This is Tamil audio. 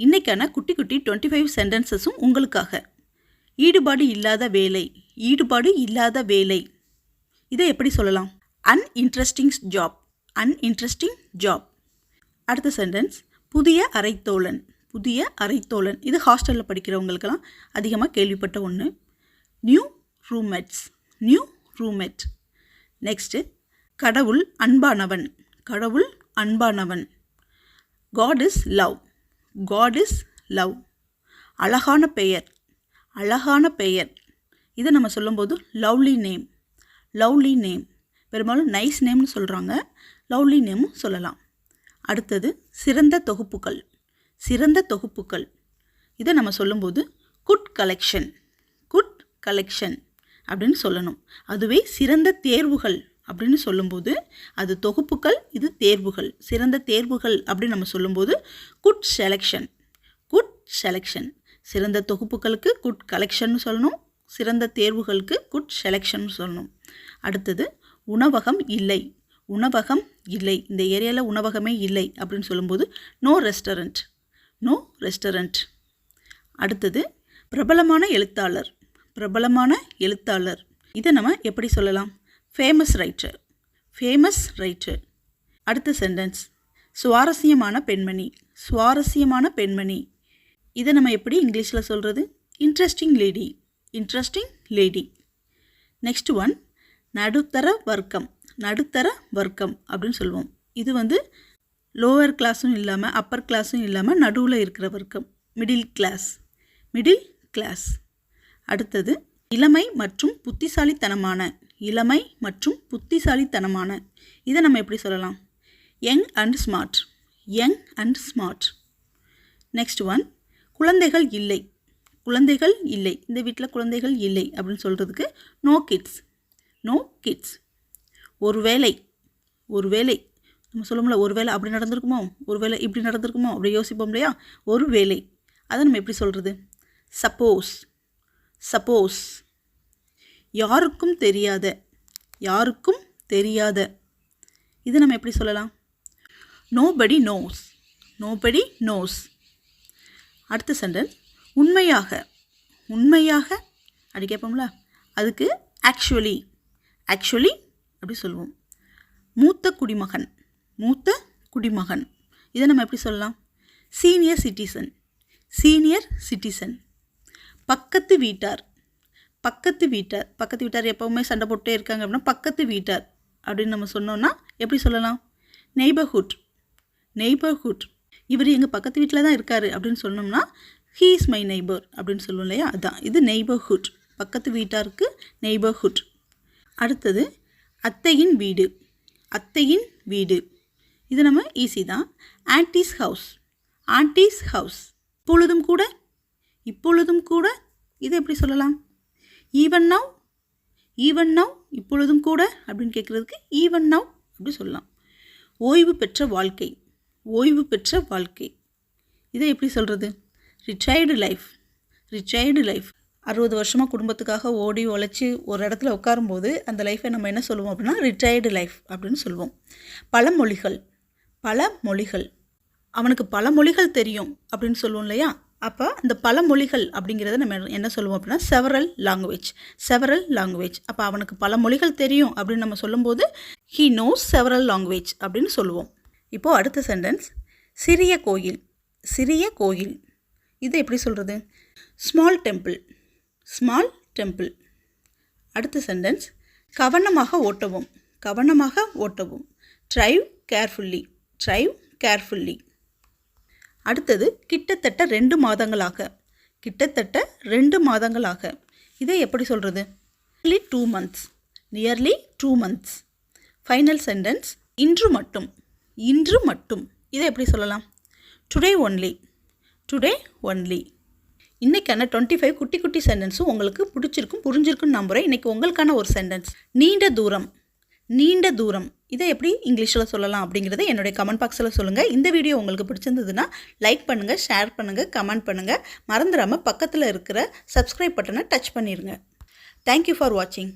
இன்றைக்கான குட்டி குட்டி 25 சென்டென்சஸும் உங்களுக்காக. ஈடுபாடு இல்லாத வேலை, ஈடுபாடு இல்லாத வேலை. இதை எப்படி சொல்லலாம்? Uninteresting job, uninteresting job. அடுத்த சென்டென்ஸ், புதிய அரைத்தோழன், புதிய அரைத்தோழன். இது ஹாஸ்டலில் படிக்கிறவங்களுக்கெல்லாம் அதிகமாக கேள்விப்பட்ட ஒன்று. New roommates, new roommate. Next, கடவுள் அன்பானவன், கடவுள் அன்பானவன். God is love, God is love. அழகான பெயர், அழகான பெயர். இதை நம்ம சொல்லும்போது லவ்லி நேம், லவ்லி நேம். பெரும்பாலும் நைஸ் நேம்னு சொல்கிறாங்க, லவ்லி நேமும் சொல்லலாம். அடுத்தது, சிறந்த தொகுப்புகள், சிறந்த தொகுப்புகள். இதை நம்ம சொல்லும்போது குட் கலெக்ஷன், குட் கலெக்ஷன் அப்படின்னு சொல்லணும். அதுவே சிறந்த தேர்வுகள் அப்படின்னு சொல்லும்போது அது தொகுப்புகள், இது தேர்வுகள். சிறந்த தேர்வுகள் அப்படின்னு நம்ம சொல்லும்போது குட் செலெக்ஷன், குட் செலெக்ஷன். சிறந்த தொகுப்புகளுக்கு குட் கலெக்ஷன் சொல்லணும், சிறந்த தேர்வுகளுக்கு குட் செலெக்ஷன் சொல்லணும். அடுத்தது, உணவகம் இல்லை, உணவகம் இல்லை. இந்த ஏரியாவில் உணவகமே இல்லை அப்படின்னு சொல்லும்போது நோ ரெஸ்டாரண்ட், நோ ரெஸ்டாரண்ட். அடுத்தது, பிரபலமான எழுத்தாளர், பிரபலமான எழுத்தாளர். இதை நம்ம எப்படி சொல்லலாம்? Famous writer, famous writer. அடுத்த சென்டென்ஸ், சுவாரஸ்யமான பெண்மணி, சுவாரஸ்யமான பெண்மணி. இதை நம்ம எப்படி இங்கிலீஷில் சொல்கிறது? Interesting lady, interesting lady. Next one, நடுத்தர வர்க்கம், நடுத்தர வர்க்கம் அப்படின்னு சொல்லுவோம். இது லோவர் கிளாஸும் இல்லாமல் அப்பர் கிளாஸும் இல்லாமல் நடுவில் இருக்கிற வர்க்கம், மிடில் கிளாஸ், மிடில் கிளாஸ். அடுத்தது, இளமை மற்றும் புத்திசாலித்தனமான, இளமை மற்றும் புத்திசாலித்தனமான. இதை நம்ம எப்படி சொல்லலாம்? Young and smart, young and smart. Next one, குழந்தைகள் இல்லை, குழந்தைகள் இல்லை. இந்த வீட்டில் குழந்தைகள் இல்லை அப்படின்னு சொல்கிறதுக்கு நோ கிட்ஸ், நோ கிட்ஸ். ஒருவேளை, ஒருவேளை நம்ம சொல்லுவோம்ல, ஒருவேளை அப்படி நடந்திருக்குமோ, ஒருவேளை இப்படி நடந்திருக்குமோ அப்படி யோசிப்போம் இல்லையா? ஒருவேளை. அதை நம்ம எப்படி சொல்கிறது? Suppose, suppose. யாருக்கும் தெரியாத, யாருக்கும் தெரியாத. இது நம்ம எப்படி சொல்லலாம்? Nobody nose, nobody nose. அடுத்த சென்டென்ஸ், உண்மையாக, உண்மையாக அப்படி கேட்போம்ல, அதுக்கு ஆக்சுவலி, ஆக்சுவலி அப்படி சொல்லுவோம். மூத்த குடிமகன், மூத்த குடிமகன். இதை நம்ம எப்படி சொல்லலாம்? Senior citizen, senior citizen. பக்கத்து வீட்டார், பக்கத்து வீட்டார். பக்கத்து வீட்டார் எப்போவுமே சண்டை போட்டே இருக்காங்க அப்படின்னா பக்கத்து வீட்டார் அப்படின்னு நம்ம சொன்னோன்னா எப்படி சொல்லலாம்? Neighbourhood, neighbourhood. இவர் எங்கள் பக்கத்து வீட்டில் தான் இருக்கார் அப்படின்னு சொன்னோம்னா ஹீ இஸ் மை நெய்பர் அப்படின்னு சொல்லுவோம் இல்லையா? அதுதான் இது நெய்பர்ஹுட். பக்கத்து வீட்டாருக்கு நெய்பர்ஹுட். அடுத்தது, அத்தையின் வீடு, அத்தையின் வீடு. இது நம்ம ஈஸி தான். Aunties house, aunties house. இப்பொழுதும் கூட, இப்பொழுதும் கூட. இதை எப்படி சொல்லலாம்? Even now, even now. இப்பொழுதும் கூட அப்படின்னு கேட்குறதுக்கு ஈவன் நவ் அப்படி சொல்லலாம். ஓய்வு பெற்ற வாழ்க்கை, ஓய்வு பெற்ற வாழ்க்கை. இதை எப்படி சொல்கிறது? Retired life, retired life. 60 வருஷமாக குடும்பத்துக்காக ஓடி உழைச்சி ஒரு இடத்துல உட்காரும்போது அந்த லைஃப்பை நம்ம என்ன சொல்லுவோம் அப்படின்னா ரிட்டையர்டு லைஃப் அப்படின்னு சொல்லுவோம். பழமொழிகள், பழமொழிகள். அவனுக்கு பல மொழிகள் தெரியும் அப்படின்னு சொல்லுவோம் இல்லையா? அப்போ இந்த பழமொழிகள் அப்படிங்கிறத நம்ம என்ன சொல்லுவோம் அப்படின்னா செவரல் லாங்குவேஜ், செவரல் லாங்குவேஜ். அப்போ அவனுக்கு பல மொழிகள் தெரியும் அப்படின்னு நம்ம சொல்லும்போது ஹீ நோஸ் செவரல் லாங்குவேஜ் அப்படின்னு சொல்லுவோம். இப்போது அடுத்த சென்டென்ஸ், சிறிய கோயில், சிறிய கோயில். இதை எப்படி சொல்கிறது? Small temple, small temple. அடுத்த சென்டென்ஸ், கவனமாக ஓட்டவும், கவனமாக ஓட்டவும். Drive carefully, drive carefully. அடுத்தது, கிட்டத்தட்ட 2 மாதங்களாக, கிட்டத்தட்ட 2 மாதங்களாக. இதை எப்படி சொல்கிறது? Nearly 2 months, nearly 2 months. Final sentence, இன்று மட்டும், இன்று மட்டும். இதை எப்படி சொல்லலாம்? Today only, today only. இன்றைக்கான 25 குட்டி குட்டி சென்டென்ஸும் உங்களுக்கு பிடிச்சிருக்கும், புரிஞ்சிருக்குன்னு நம்புகிறேன். இன்றைக்கி உங்களுக்கான ஒரு சென்டென்ஸ், நீண்ட தூரம், நீண்ட தூரம். இதை எப்படி இங்கிலீஷில் சொல்லலாம் அப்படிங்கிறத என்னுடைய கமெண்ட் பாக்ஸில் சொல்லுங்கள். இந்த வீடியோ உங்களுக்கு பிடிச்சிருந்ததுன்னா லைக் பண்ணுங்கள், ஷேர் பண்ணுங்கள், கமெண்ட் பண்ணுங்கள். மறந்துடாமல் பக்கத்தில் இருக்கிற சப்ஸ்கிரைப் பட்டனை டச் பண்ணிடுங்க. தேங்க்யூ ஃபார் வாட்சிங்.